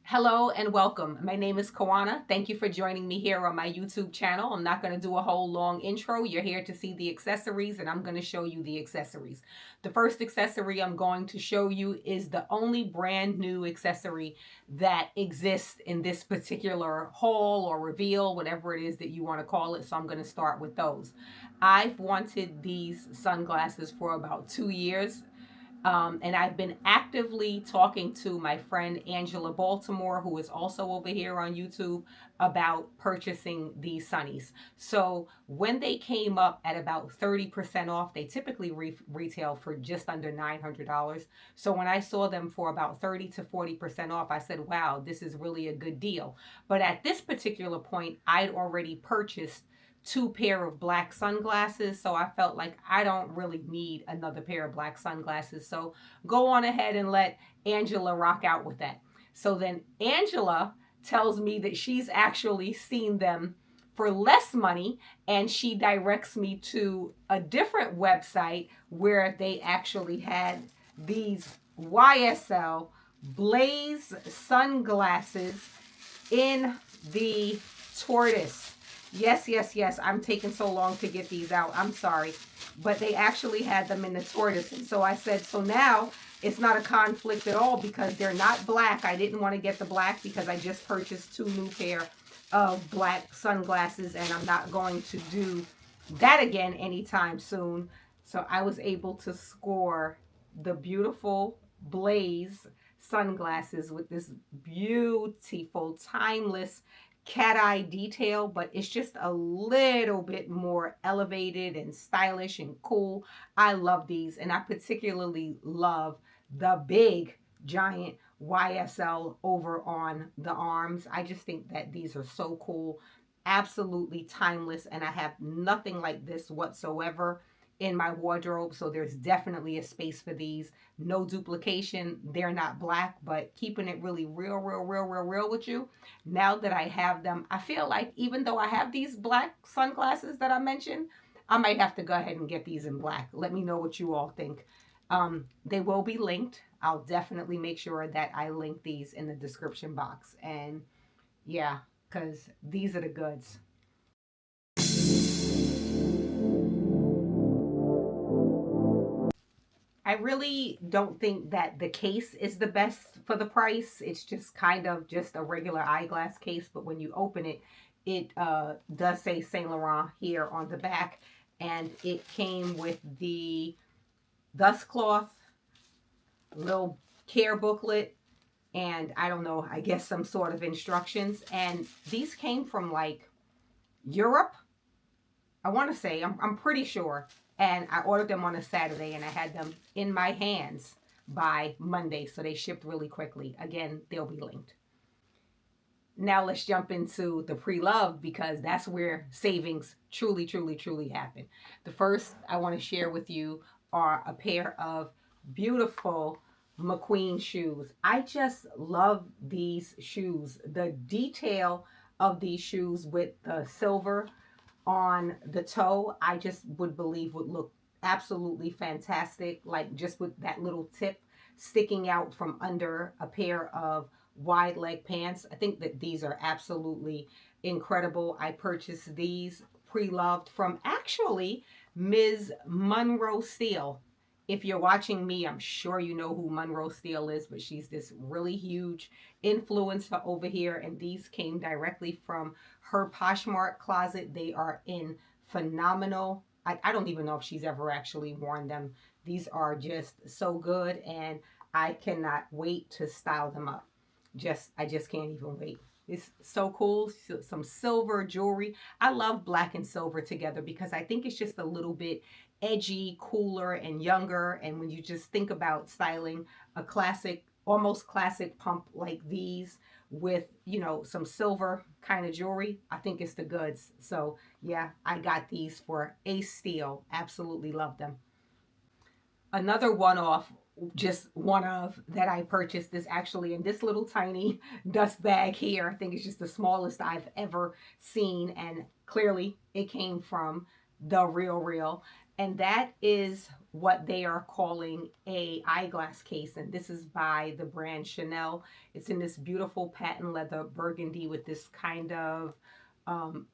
Hello and welcome. My name is Kawana. Thank you for joining me here on my YouTube channel. I'm not going to do a whole long intro. You're here to see the accessories and I'm going to show you the accessories. The first accessory I'm going to show you is the only brand new accessory that exists in this particular haul or reveal, whatever it is that you want to call it. So I'm going to start with those. I've wanted these sunglasses for about 2 years. And I've been actively talking to my friend Angela Baltimore, who is also over here on YouTube, about purchasing these sunnies. So when they came up at about 30% off, they typically retail for just under $900. So when I saw them for about 30 to 40% off, I said, wow, this is really a good deal. But at this particular point, I'd already purchased 2 pair of black sunglasses, so I felt like I don't really need another pair of black sunglasses. So go on ahead and let Angela rock out with that. So then Angela tells me that she's actually seen them for less money, and she directs me to a different website where they actually had these YSL Blaze sunglasses in the Tortoise. Yes, yes, yes. I'm taking so long to get these out. I'm sorry. But they actually had them in the Tortoise. And so I said, so now it's not a conflict at all because they're not black. I didn't want to get the black because I just purchased 2 new pair of black sunglasses and I'm not going to do that again anytime soon. So I was able to score the beautiful Blaze sunglasses with this beautiful, timeless cat eye detail, but it's just a little bit more elevated and stylish and cool. I love these, and I particularly love the big giant YSL over on the arms. I just think that these are so cool, absolutely timeless, and I have nothing like this whatsoever in my wardrobe, so there's definitely a space for these. No duplication. They're not black, but keeping it really real with you. Now that I have them, I feel like even though I have these black sunglasses that I mentioned, I might have to go ahead and get these in black. Let me know what you all think. They will be linked. I'll definitely make sure that I link these in the description box. And yeah, because these are the goods. I really don't think that the case is the best for the price. It's just kind of just a regular eyeglass case, but when you open it, it does say Saint Laurent here on the back, and it came with the dust cloth, little care booklet, and I don't know, I guess some sort of instructions. And these came from like Europe, I want to say, I'm pretty sure. And I ordered them on a Saturday and I had them in my hands by Monday. So they shipped really quickly. Again, they'll be linked. Now let's jump into the pre-loved because that's where savings truly happen. The first I want to share with you are a pair of beautiful McQueen shoes. I just love these shoes. The detail of these shoes with the silver on the toe, I just would believe would look absolutely fantastic, like just with that little tip sticking out from under a pair of wide leg pants. I think that these are absolutely incredible. I purchased these pre-loved from actually Ms. Monroe Steele. If you're watching me, I'm sure you know who Monroe Steele is, but she's this really huge influencer over here, and these came directly from her Poshmark closet. They are in phenomenal. I don't even know if she's ever actually worn them. These are just so good, and I cannot wait to style them up. I just can't even wait. It's so cool. Some silver jewelry. I love black and silver together because I think it's just a little bit edgy, cooler, and younger. And when you just think about styling a classic, almost classic pump like these with, you know, some silver kind of jewelry, I think it's the goods. So yeah, I got these for a steal. Absolutely love them. Another one-off, just one of that I purchased is actually in this little tiny dust bag here. I think it's just the smallest I've ever seen, and clearly it came from the Real. and that is what they are calling a eyeglass case, and this is by the brand Chanel. It's in this beautiful patent leather burgundy with this kind of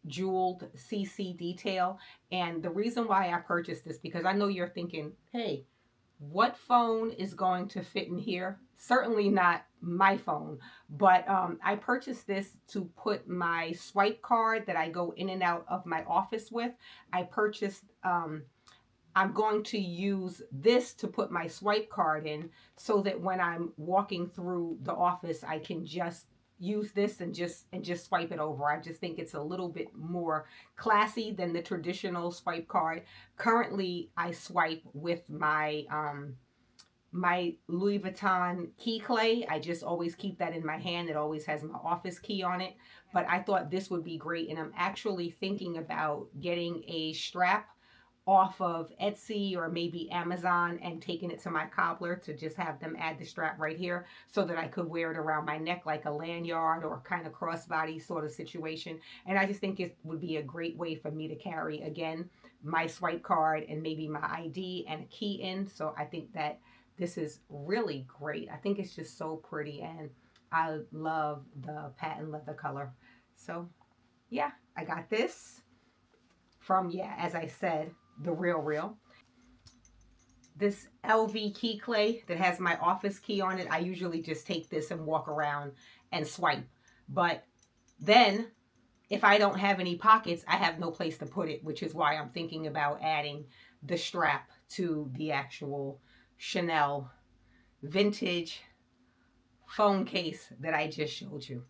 jeweled CC detail. And the reason why I purchased this, because I know you're thinking, hey, what phone is going to fit in here? Certainly not my phone, but I purchased this to put my swipe card that I go in and out of my office with. I purchased, I'm going to use this to put my swipe card in so that when I'm walking through the office, I can just use this and just swipe it over. I just think it's a little bit more classy than the traditional swipe card. Currently, I swipe with my Louis Vuitton key clay. I just always keep that in my hand. It always has my office key on it. But I thought this would be great, and I'm actually thinking about getting a strap off of Etsy or maybe Amazon and taking it to my cobbler to just have them add the strap right here so that I could wear it around my neck like a lanyard or kind of crossbody sort of situation. And I just think it would be a great way for me to carry, again, my swipe card and maybe my ID and a key in. So I think that this is really great. I think it's just so pretty, and I love the patent leather color. So yeah, I got this from, yeah, as I said, the Real. This LV key clay that has my office key on it. I usually just take this and walk around and swipe. But then if I don't have any pockets, I have no place to put it, which is why I'm thinking about adding the strap to the actual Chanel vintage phone case that I just showed you.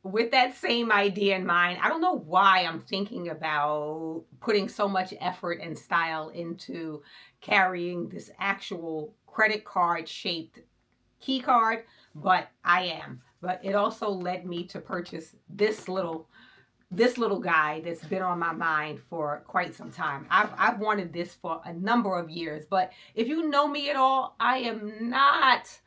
With that same idea in mind, I don't know why I'm thinking about putting so much effort and style into carrying this actual credit card shaped key card, but I am. But it also led me to purchase this little guy that's been on my mind for quite some time. I've wanted this for a number of years, but if you know me at all, I am not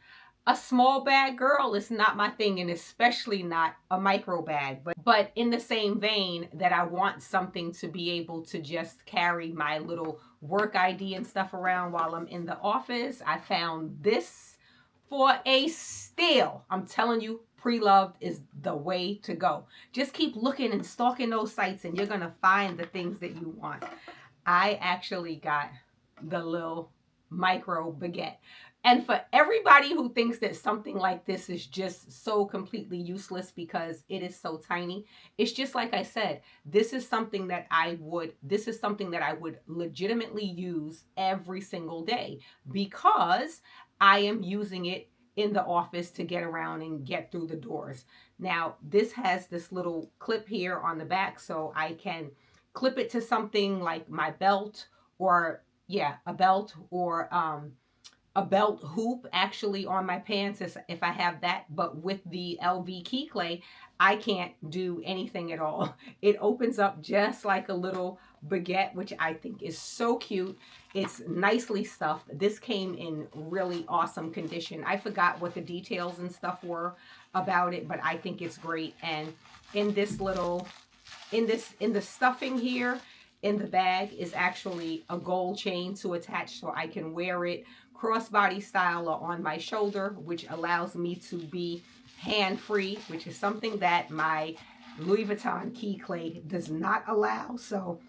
a small bag girl. It's not my thing, and especially not a micro bag. But in the same vein that I want something to be able to just carry my little work ID and stuff around while I'm in the office, I found this for a steal. I'm telling you, PreLoved is the way to go. Just keep looking and stalking those sites, and you're gonna find the things that you want. I actually got the little micro baguette. And for everybody who thinks that something like this is just so completely useless because it is so tiny, it's just like I said, this is something that I would legitimately use every single day because I am using it in the office to get around and get through the doors. Now, this has this little clip here on the back, so I can clip it to something like my belt, or yeah, a belt, or a belt hoop actually on my pants if I have that. But with the LV key clay, I can't do anything at all. It opens up just like a little baguette, which I think is so cute. It's nicely stuffed. This came in really awesome condition. I forgot what the details and stuff were about it, but I think it's great. And in this little, in the stuffing here, in the bag is actually a gold chain to attach so I can wear it crossbody style or on my shoulder, which allows me to be hand-free, which is something that my Louis Vuitton key clay does not allow. So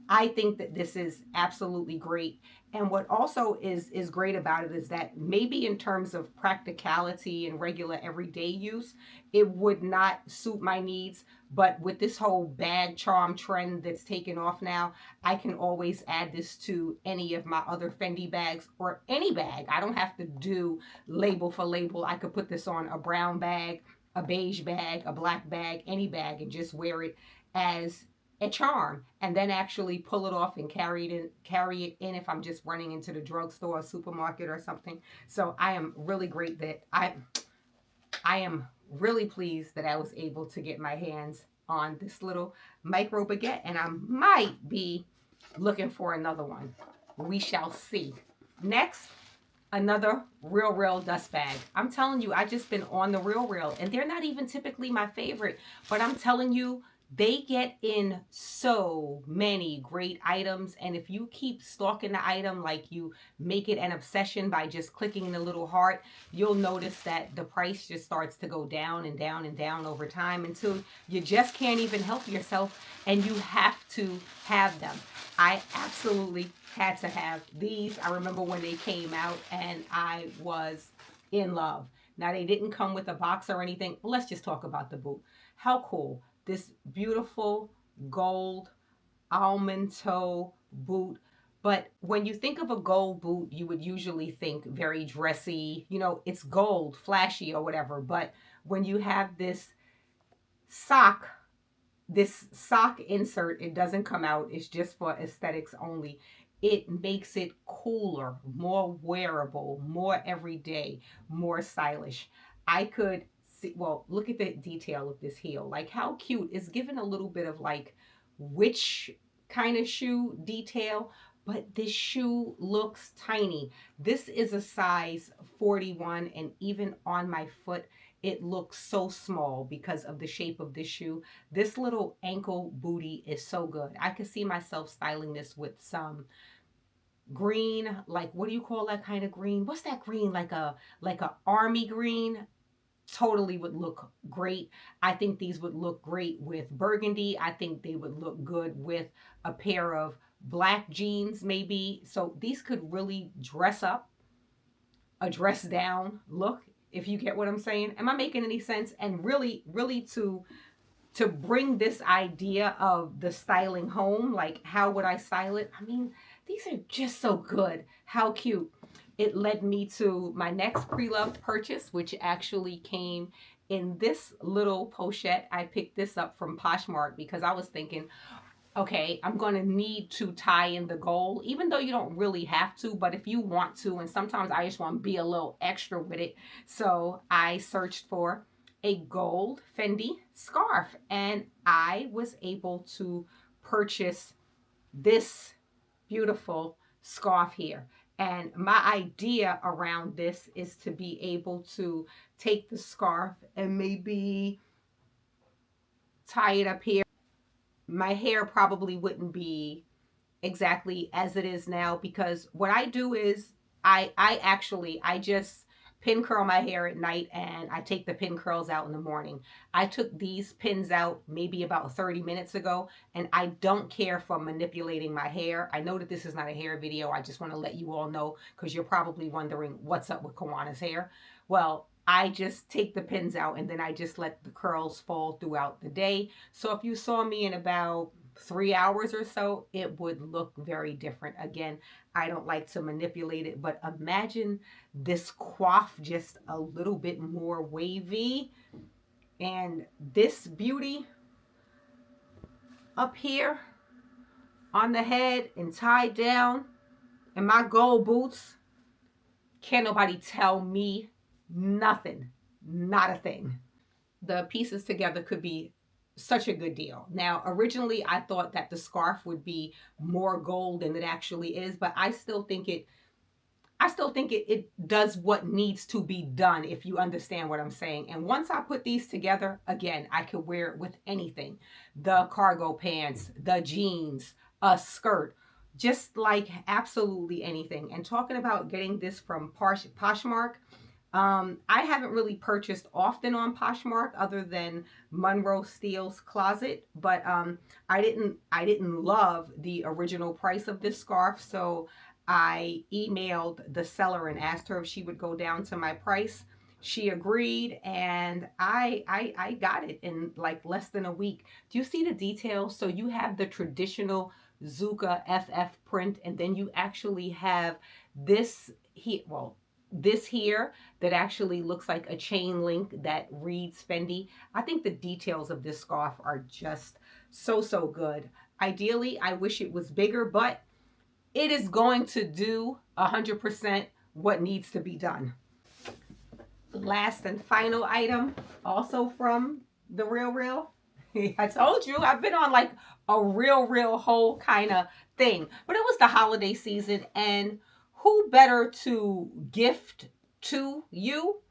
I think that this is absolutely great. And what also is great about it is that maybe in terms of practicality and regular everyday use, it would not suit my needs. But with this whole bag charm trend that's taken off now, I can always add this to any of my other Fendi bags or any bag. I don't have to do label for label. I could put this on a brown bag, a beige bag, a black bag, any bag, and just wear it as a charm, and then actually pull it off and carry it in if I'm just running into the drugstore or supermarket or something. So I am really great that I am really pleased that I was able to get my hands on this little micro baguette, and I might be looking for another one. We shall see. Next, another Real dust bag. I'm telling you, I just been on the Real, and they're not even typically my favorite, but I'm telling you, They get in so many great items, and if you keep stalking the item, like you make it an obsession by just clicking the little heart, you'll notice that the price just starts to go down and down and down over time until you just can't even help yourself and you have to have them. I absolutely had to have these. I remember when they came out and I was in love. Now, they didn't come with a box or anything. Let's just talk about the boot. How cool. This beautiful gold almond toe boot. But when you think of a gold boot, you would usually think very dressy. You know, it's gold, flashy or whatever. But when you have sock this sock insert, it doesn't come out, it's just for aesthetics only. It makes it cooler, more wearable, more everyday, more stylish. I could see, well, look at the detail of this heel, like how cute. It's given a little bit of like witch kind of shoe detail, but this shoe looks tiny. This is a size 41, and even on my foot it looks so small because of the shape of this shoe. This little ankle booty is so good. I could see myself styling this with some green, like what do you call that kind of green? What's that green? Like a army green. Totally would look great. I think these would look great with burgundy. I think they would look good with a pair of black jeans maybe. So these could really dress up a dress down look, if you get what I'm saying. Am I making any sense? And really, really to bring this idea of the styling home, like how would I style it? I mean, these are just so good. How cute. It led me to my next pre-loved purchase, which actually came in this little pochette. I picked this up from Poshmark because I was thinking, okay, I'm going to need to tie in the gold, even though you don't really have to, but if you want to, and sometimes I just want to be a little extra with it. So I searched for a gold Fendi scarf, and I was able to purchase this beautiful scarf here. And my idea around this is to be able to take the scarf and maybe tie it up here. My hair probably wouldn't be exactly as it is now, because what I do is I just pin curl my hair at night and I take the pin curls out in the morning. I took these pins out maybe about 30 minutes ago, and I don't care for manipulating my hair. I know that this is not a hair video. I just want to let you all know, because you're probably wondering what's up with Kawana's hair. Well, I just take the pins out and then I just let the curls fall throughout the day. So if you saw me in about 3 hours or so, it would look very different. Again, I don't like to manipulate it, but imagine this coif just a little bit more wavy, and this beauty up here on the head and tied down, and my gold boots. Can't nobody tell me nothing. Not a thing. The pieces together could be such a good deal. Now, originally I thought that the scarf would be more gold than it actually is, but I still think it does what needs to be done, if you understand what I'm saying. And once I put these together, again, I could wear it with anything. The cargo pants, the jeans, a skirt, just like absolutely anything. And talking about getting this from Poshmark, I haven't really purchased often on Poshmark other than Monroe Steele's Closet, but I didn't love the original price of this scarf, so I emailed the seller and asked her if she would go down to my price. She agreed, and I got it in like less than a week. Do you see the details? So you have the traditional Zuka FF print, and then you actually have this here, well, this here that actually looks like a chain link that reads Fendi. I think the details of this scarf are just so, so good. Ideally, I wish it was bigger, but it is going to do 100% what needs to be done. Last and final item, also from the Real. I told you I've been on like a real whole kind of thing, but it was the holiday season, and who better to gift to you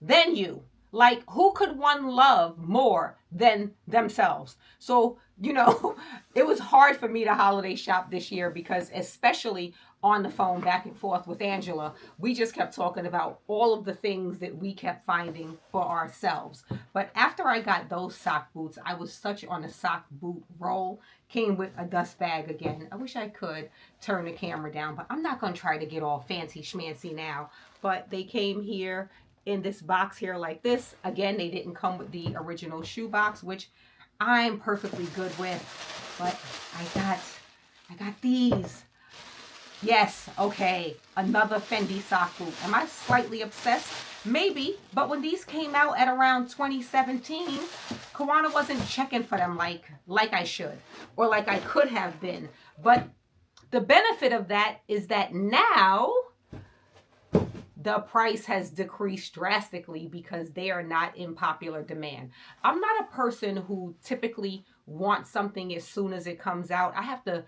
than you? Like, who could one love more than themselves? So, it was hard for me to holiday shop this year because, especially on the phone back and forth with Angela, we just kept talking about all of the things that we kept finding for ourselves. But after I got those sock boots, I was such on a sock boot roll. Came with a dust bag again. I wish I could turn the camera down, but I'm not going to try to get all fancy schmancy now. But they came here in this box here like this. Again, they didn't come with the original shoe box, which I'm perfectly good with. But I got these. Yes, okay, another Fendi sock boot. Am I slightly obsessed? Maybe, but when these came out at around 2017, Kawana wasn't checking for them like I should or like I could have been. But the benefit of that is that now the price has decreased drastically because they are not in popular demand. I'm not a person who typically wants something as soon as it comes out. I have to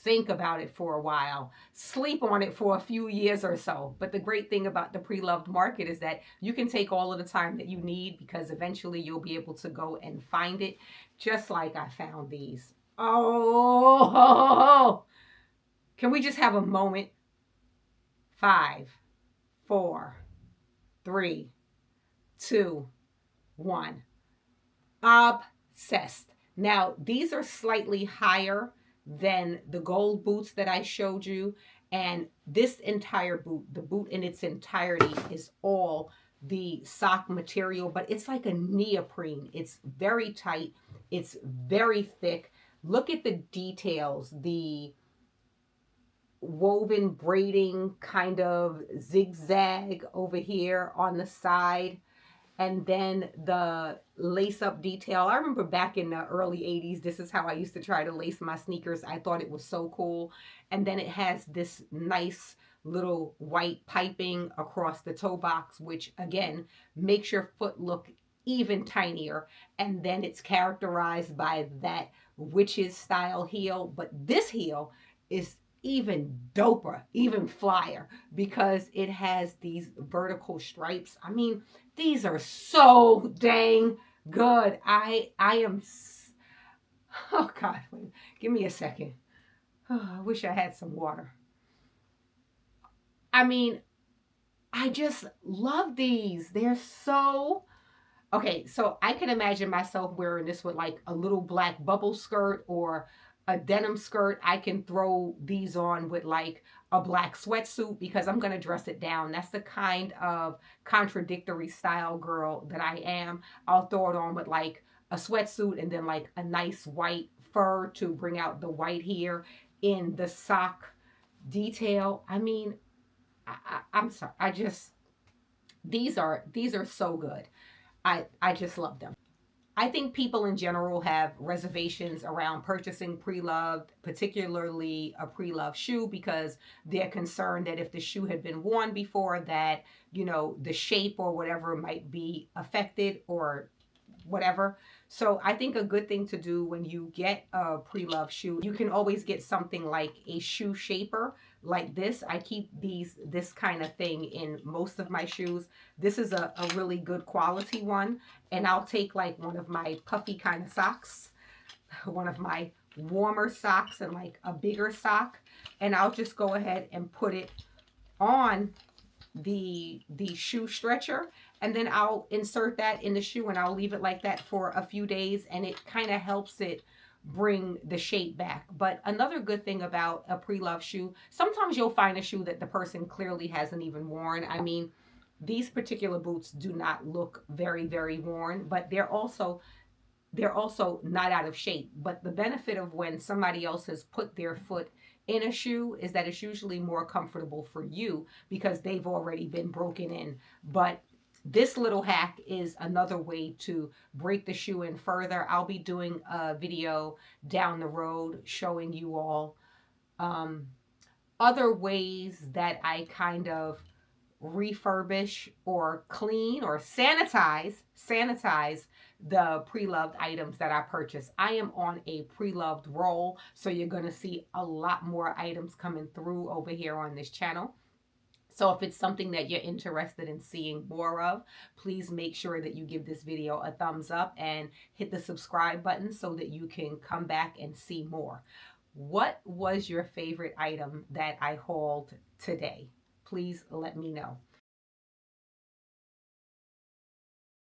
think about it for a while, sleep on it for a few years or so. But the great thing about the pre-loved market is that you can take all of the time that you need because eventually you'll be able to go and find it, just like I found these. Oh, can we just have a moment? 5, 4, 3, 2, 1. Obsessed. Now, these are slightly higher than the gold boots that I showed you. And this entire boot, the boot in its entirety, is all the sock material, but it's like a neoprene. It's very tight. It's very thick. Look at the details, the woven braiding kind of zigzag over here on the side, and then the lace up detail. I remember back in the early 80s, this is how I used to try to lace my sneakers. I thought it was so cool. And then it has this nice little white piping across the toe box, which again makes your foot look even tinier. And then it's characterized by that witch's style heel. But this heel is even doper, even flyer, because it has these vertical stripes. I mean, these are so dang good. I am, oh God, wait, give me a second. Oh, I wish I had some water. I mean, I just love these. They're so, okay, so I can imagine myself wearing this with like a little black bubble skirt or a denim skirt. I can throw these on with like a black sweatsuit because I'm going to dress it down. That's the kind of contradictory style girl that I am. I'll throw it on with like a sweatsuit and then like a nice white fur to bring out the white here in the sock detail. I mean, I'm sorry. These are so good. I just love them. I think people in general have reservations around purchasing pre-loved, particularly a pre-loved shoe, because they're concerned that if the shoe had been worn before, that, the shape or whatever might be affected or whatever. So I think a good thing to do when you get a pre-loved shoe, you can always get something like a shoe shaper like this. I keep this kind of thing in most of my shoes. This is a really good quality one. And I'll take like one of my puffy kind of socks, one of my warmer socks and like a bigger sock. And I'll just go ahead and put it on the shoe stretcher, and then I'll insert that in the shoe and I'll leave it like that for a few days, and it kind of helps it bring the shape back. But another good thing about a pre-loved shoe, sometimes you'll find a shoe that the person clearly hasn't even worn. I mean, these particular boots do not look very, very worn, but they're also not out of shape. But the benefit of when somebody else has put their foot in a shoe is that it's usually more comfortable for you because they've already been broken in. But this little hack is another way to break the shoe in further. I'll be doing a video down the road showing you all other ways that I kind of refurbish or clean or sanitize the pre-loved items that I purchase. I am on a pre-loved roll, so you're going to see a lot more items coming through over here on this channel. So if it's something that you're interested in seeing more of, please make sure that you give this video a thumbs up and hit the subscribe button so that you can come back and see more. What was your favorite item that I hauled today? Please let me know.